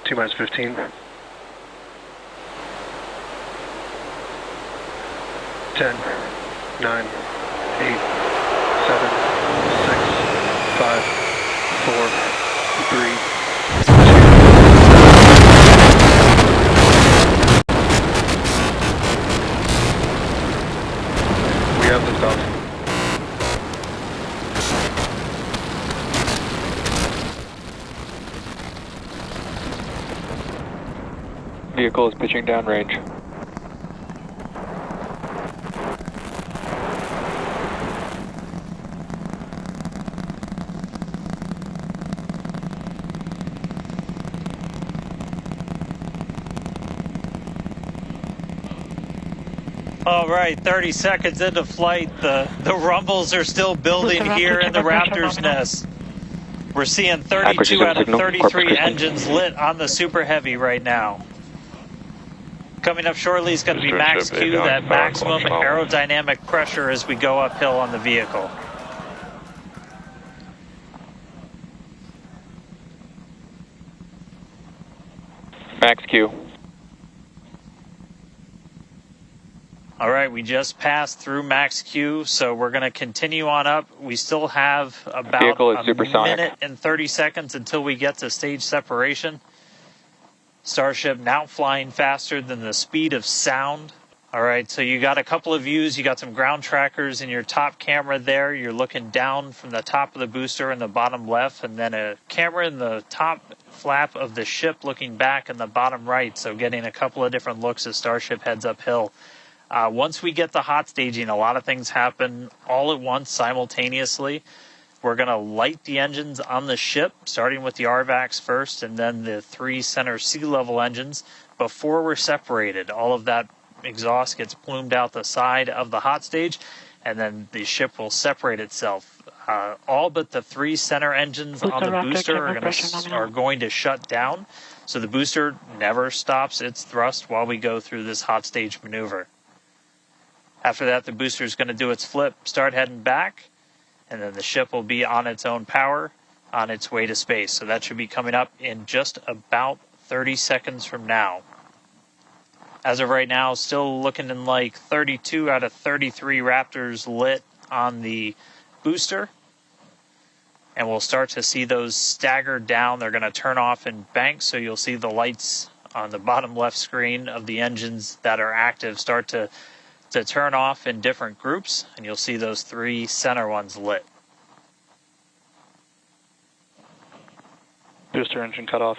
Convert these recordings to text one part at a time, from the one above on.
T minus 15. 10, 9, 8, 7, 6, 5, 4, 3, 2. We have liftoff. Vehicle is pitching downrange. All right, 30 seconds into flight. The rumbles are still building here in the Raptor's nest. We're seeing 32 out of 33 engines lit on the Super Heavy right now. Coming up shortly is going to be max Q, that maximum aerodynamic pressure as we go uphill on the vehicle. Max Q. All right, we just passed through max Q, so we're going to continue on up. We still have about a minute and 30 seconds until we get to stage separation. Starship now flying faster than the speed of sound. All right, so you got a couple of views. You got some ground trackers in your top camera there. You're looking down from the top of the booster in the bottom left, and then a camera in the top flap of the ship looking back in the bottom right, so getting a couple of different looks as Starship heads uphill. Once we get the hot staging, a lot of things happen all at once simultaneously. We're going to light the engines on the ship, starting with the RVACs first, and then the 3 center sea level engines before we're separated. All of that exhaust gets plumed out the side of the hot stage, and then the ship will separate itself. All but the 3 center engines on the booster are going to shut down, so the booster never stops its thrust while we go through this hot stage maneuver. After that, the booster is going to do its flip, start heading back, and then the ship will be on its own power on its way to space. So that should be coming up in just about 30 seconds from now. As of right now, still looking in like 32 out of 33 Raptors lit on the booster. And we'll start to see those stagger down. They're going to turn off in banks, so you'll see the lights on the bottom left screen of the engines that are active start to turn off in different groups, and you'll see those 3 center ones lit. Booster engine cut off.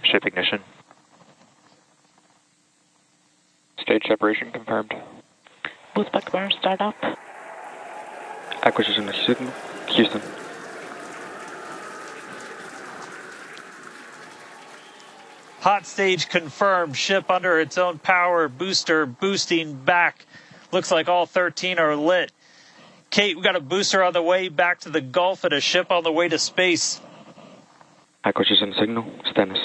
Ship ignition. Stage separation confirmed. Boost back burn start up. Acquisition of signal. Houston. Hot stage confirmed. Ship under its own power. Booster boosting back. Looks like all 13 are lit. Kate, we got a booster on the way back to the Gulf and a ship on the way to space. Acquisition signal. Status.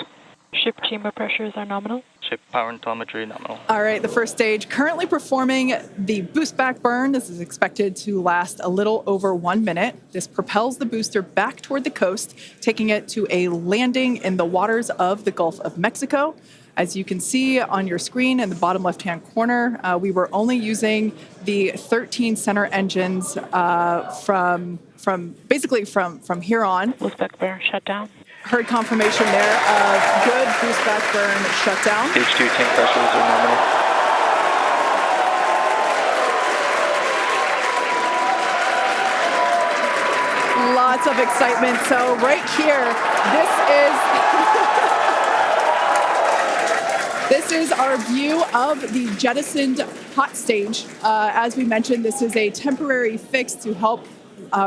Ship chamber pressures are nominal. Ship power and telemetry nominal. All right, the first stage currently performing the boost back burn. This is expected to last a little over 1 minute. This propels the booster back toward the coast, taking it to a landing in the waters of the Gulf of Mexico. As you can see on your screen in the bottom left-hand corner, we were only using the 13 center engines from here on. Boost back burn shut down. Heard confirmation there of good boost back burn shutdown. Stage 2 tank pressures are nominal. Lots of excitement. So right here, this is our view of the jettisoned hot stage. As we mentioned, this is a temporary fix to help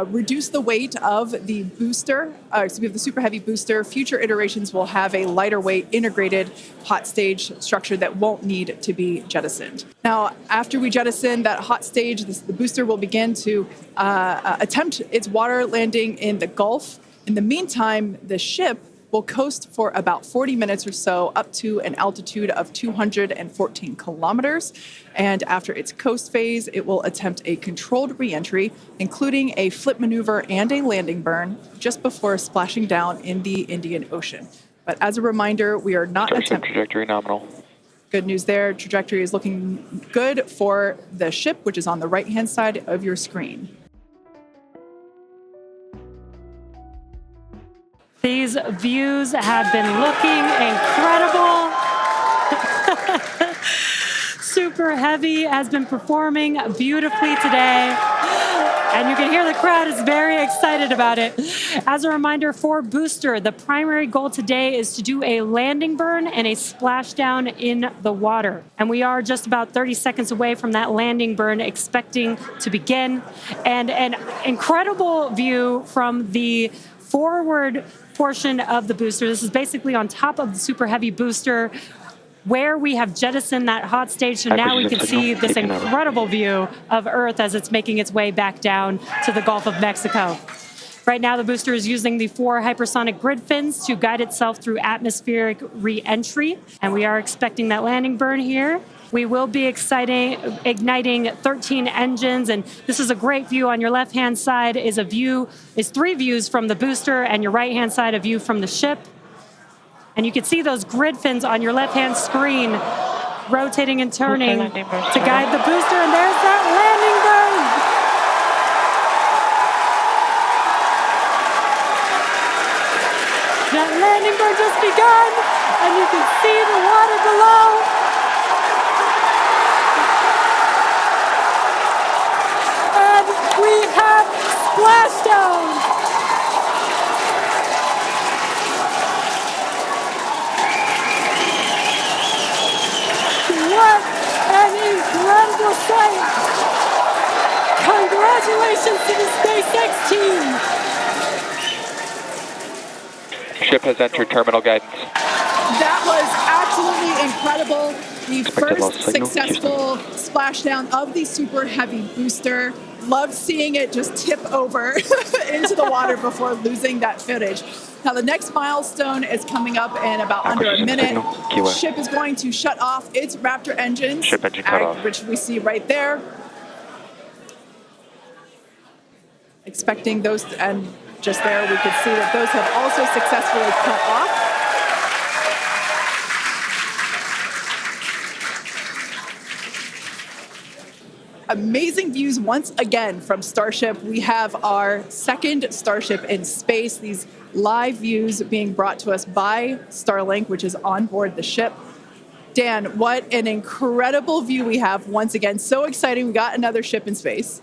reduce the weight of the booster, the Super Heavy booster. Future iterations will have a lighter weight integrated hot stage structure that won't need to be jettisoned. Now, after we jettison that hot stage, the booster will begin to attempt its water landing in the Gulf. In the meantime, the ship will coast for about 40 minutes or so up to an altitude of 214 kilometers. And after its coast phase, it will attempt a controlled reentry, including a flip maneuver and a landing burn just before splashing down in the Indian Ocean. But as a reminder, we are not Starship attempting... trajectory nominal. Good news there. Trajectory is looking good for the ship, which is on the right-hand side of your screen. These views have been looking incredible. Super Heavy has been performing beautifully today. And you can hear the crowd is very excited about it. As a reminder for Booster, the primary goal today is to do a landing burn and a splashdown in the water. And we are just about 30 seconds away from that landing burn expecting to begin. And an incredible view from the forward portion of the booster. This is basically on top of the Super Heavy booster where we have jettisoned that hot stage. So now we can see this incredible view of Earth as it's making its way back down to the Gulf of Mexico. Right now, the booster is using the 4 hypersonic grid fins to guide itself through atmospheric re-entry. And we are expecting that landing burn here. We will be igniting 13 engines, and this is a great view. On your left-hand side is 3 views from the booster, and your right-hand side a view from the ship. And you can see those grid fins on your left-hand screen rotating and turning to guide the booster, and there's that landing burn. That landing burn just begun, and you can see the water below. And we have splashdown. What an incredible sight! Congratulations to the SpaceX team! Ship has entered terminal guidance. That was absolutely incredible. The first successful splashdown of the Super Heavy booster. Loved seeing it just tip over into the water before losing that footage. Now, the next milestone is coming up in about under a minute. The ship is going to shut off its Raptor engines, Ship engine cut off. which we see right there. Expecting those, and just there we could see that those have also successfully cut off. Amazing views once again from Starship. We have our second Starship in space. These live views being brought to us by Starlink, which is on board the ship. Dan, what an incredible view we have once again. So exciting. We got another ship in space.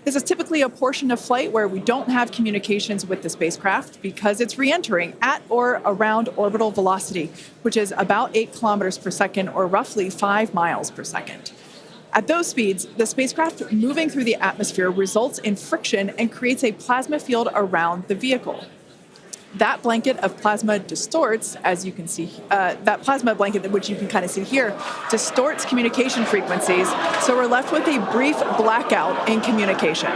This is typically a portion of flight where we don't have communications with the spacecraft because it's re-entering at or around orbital velocity, which is about 8 kilometers per second or roughly 5 miles per second. At those speeds, the spacecraft moving through the atmosphere results in friction and creates a plasma field around the vehicle. That blanket of plasma distorts, as you can see, that plasma blanket, which you can kind of see here, distorts communication frequencies, so we're left with a brief blackout in communication.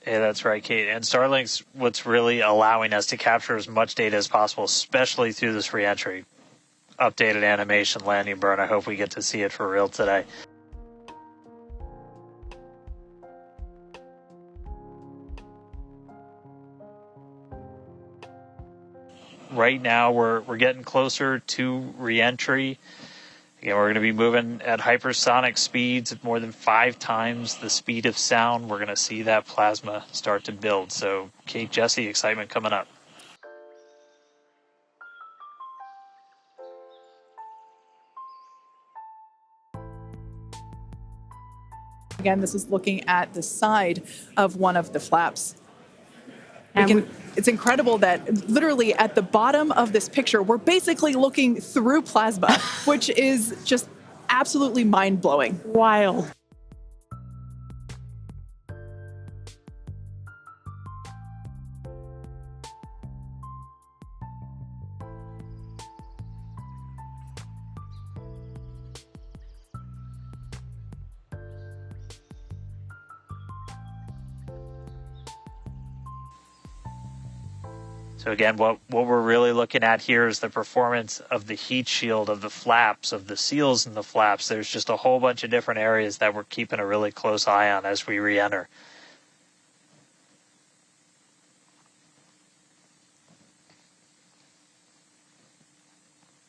Yeah, that's right, Kate. And Starlink's what's really allowing us to capture as much data as possible, especially through this reentry. Updated animation landing burn. I hope we get to see it for real today. Right now, we're getting closer to reentry. Again, we're going to be moving at hypersonic speeds at more than 5 times the speed of sound. We're going to see that plasma start to build. So, Kate, Jesse, excitement coming up. Again, this is looking at the side of one of the flaps. It's incredible that literally at the bottom of this picture, we're basically looking through plasma, which is just absolutely mind-blowing. Wild. So again, what we're really looking at here is the performance of the heat shield, of the flaps, of the seals in the flaps. There's just a whole bunch of different areas that we're keeping a really close eye on as we re-enter.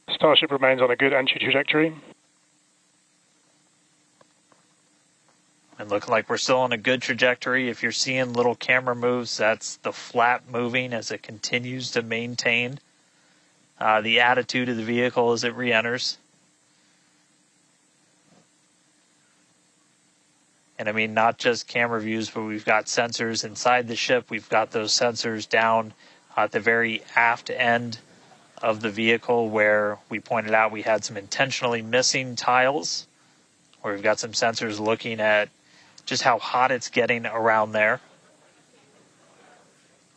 Starship remains on a good entry trajectory. And looking like we're still on a good trajectory. If you're seeing little camera moves, that's the flap moving as it continues to maintain the attitude of the vehicle as it re-enters. And I mean, not just camera views, but we've got sensors inside the ship. We've got those sensors down at the very aft end of the vehicle where we pointed out we had some intentionally missing tiles, where we've got some sensors looking at just how hot it's getting around there.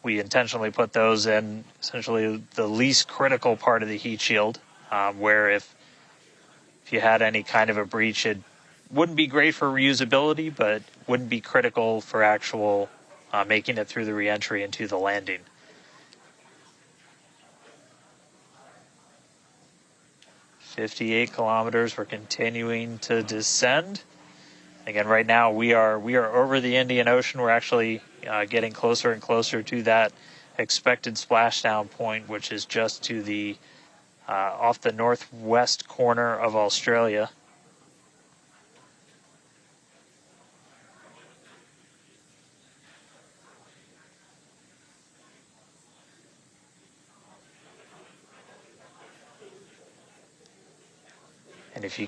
We intentionally put those in essentially the least critical part of the heat shield, where if you had any kind of a breach, it wouldn't be great for reusability, but wouldn't be critical for actual making it through the re-entry into the landing. "58 kilometers, we're continuing to descend. Again, right now we are over the Indian Ocean. We're actually getting closer and closer to that expected splashdown point, which is just to the off the northwest corner of Australia. And if you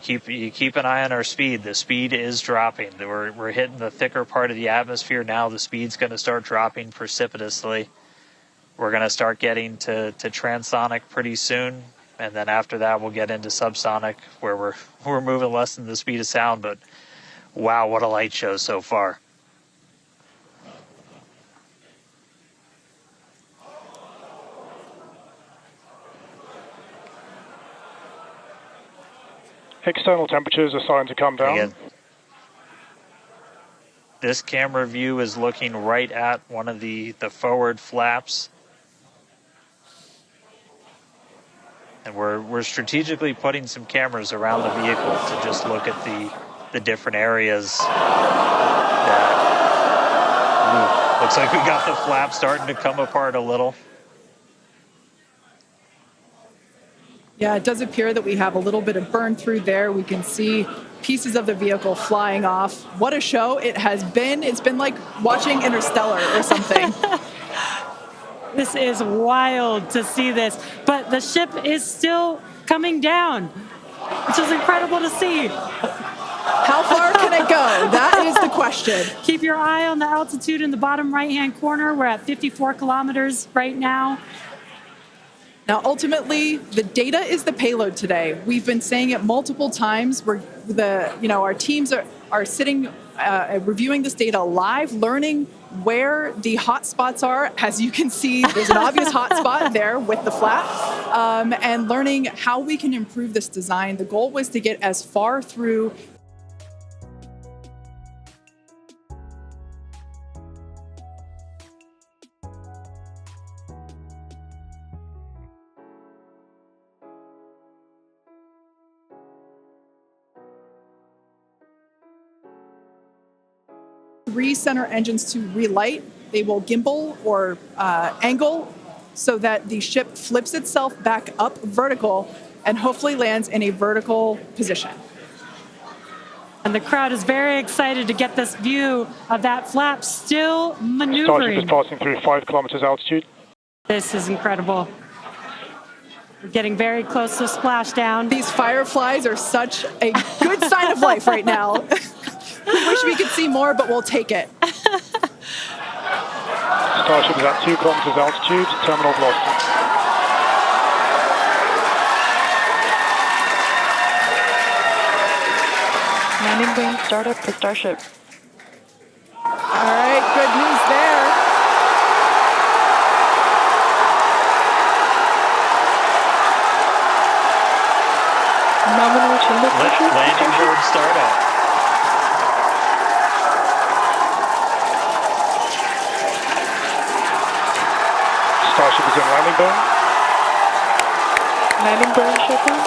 keep an eye on our speed, the speed is dropping. We're hitting the thicker part of the atmosphere now. The speed's going to start dropping precipitously. We're going to start getting to transonic pretty soon, and then after that we'll get into subsonic, where we're moving less than the speed of sound. But wow, what a light show so far! External temperatures are starting to come down. Again, this camera view is looking right at one of the forward flaps. And we're strategically putting some cameras around the vehicle to just look at the different areas that looks like we got the flap starting to come apart a little. Yeah, it does appear that we have a little bit of burn through there. We can see pieces of the vehicle flying off. What a show it has been. It's been like watching Interstellar or something. This is wild to see this, but the ship is still coming down, which is incredible to see. How far can it go? That is the question. Keep your eye on the altitude in the bottom right-hand corner. We're at 54 kilometers right now. Now, ultimately, the data is the payload today. We've been saying it multiple times. Our teams are sitting, reviewing this data live, learning where the hot spots are. As you can see, there's an obvious hot spot there with the flap, and learning how we can improve this design. The goal was to get as far through three center engines to relight. They will gimbal or angle so that the ship flips itself back up vertical and hopefully lands in a vertical position. And the crowd is very excited to get this view of that flap still Starship maneuvering. is passing through 5 kilometers altitude. This is incredible. We're getting very close to splashdown. These fireflies are such a good sign of life right now. We wish we could see more, but we'll take it. Starship is at 2 kilometers altitude, terminal velocity. Landing burn startup for Starship. All right, good news there. Nominal chamber pressure. Landing burn startup. Starship is in landing burn. Landing burn shutdown.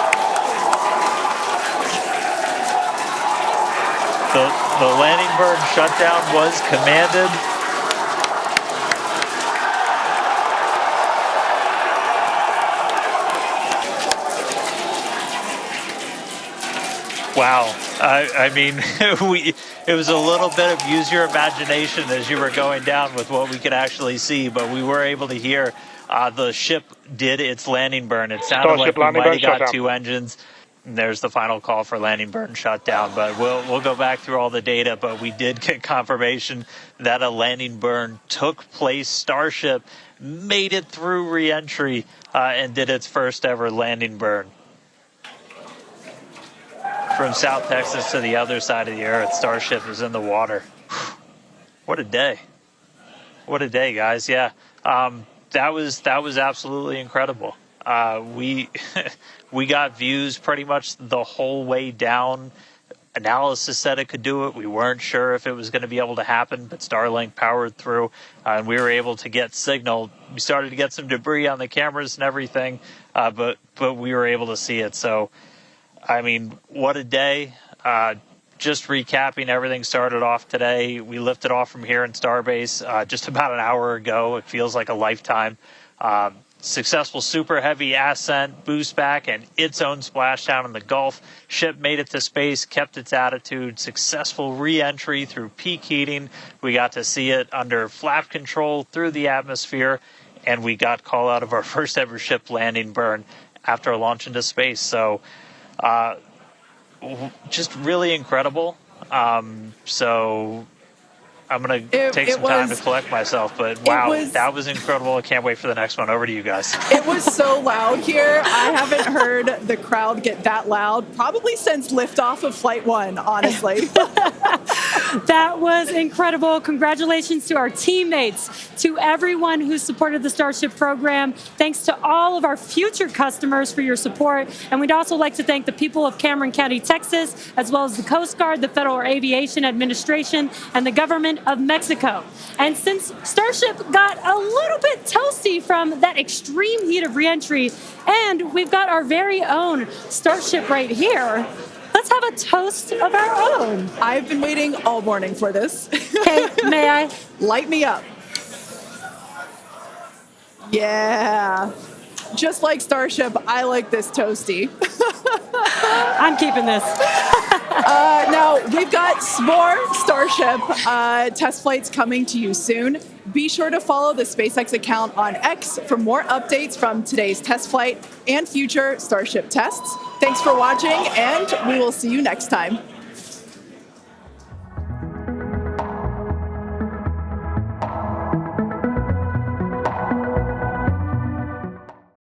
The landing burn shutdown was commanded. Wow. I mean, it was a little bit of use your imagination as you were going down with what we could actually see, but we were able to hear the ship did its landing burn. It sounded Starship like we might have got shutdown. 2 engines. And there's the final call for landing burn shutdown, but we'll go back through all the data, but we did get confirmation that a landing burn took place. Starship made it through re-entry and did its first ever landing burn. From South Texas to the other side of the Earth, Starship is in the water. What a day. What a day, guys. Yeah, that was absolutely incredible. We got views pretty much the whole way down. Analysis said it could do it. We weren't sure if it was going to be able to happen, but Starlink powered through, and we were able to get signal. We started to get some debris on the cameras and everything, but we were able to see it. So, I mean, what a day. Just recapping, everything started off today. We lifted off from here in Starbase just about an hour ago. It feels like a lifetime. Successful super heavy ascent, boost back, and its own splashdown in the Gulf. Ship made it to space, kept its attitude. Successful re-entry through peak heating. We got to see it under flap control through the atmosphere, and we got call out of our first ever ship landing burn after a launch into space. So, just really incredible. So I'm going to take some time to collect myself, but wow, that was incredible. I can't wait for the next one. Over to you guys. It was so loud here. I haven't heard the crowd get that loud probably since liftoff of Flight 1, honestly. That was incredible. Congratulations to our teammates, to everyone who supported the Starship program. Thanks to all of our future customers for your support. And we'd also like to thank the people of Cameron County, Texas, as well as the Coast Guard, the Federal Aviation Administration, and the government of Mexico. And since Starship got a little bit toasty from that extreme heat of reentry, and we've got our very own Starship right here, let's have a toast of our own. I've been waiting all morning for this. Okay, may I? Light me up. Yeah. Just like Starship, I like this toasty. I'm keeping this. Now, we've got more Starship test flights coming to you soon. Be sure to follow the SpaceX account on X for more updates from today's test flight and future Starship tests. Thanks for watching, and we will see you next time.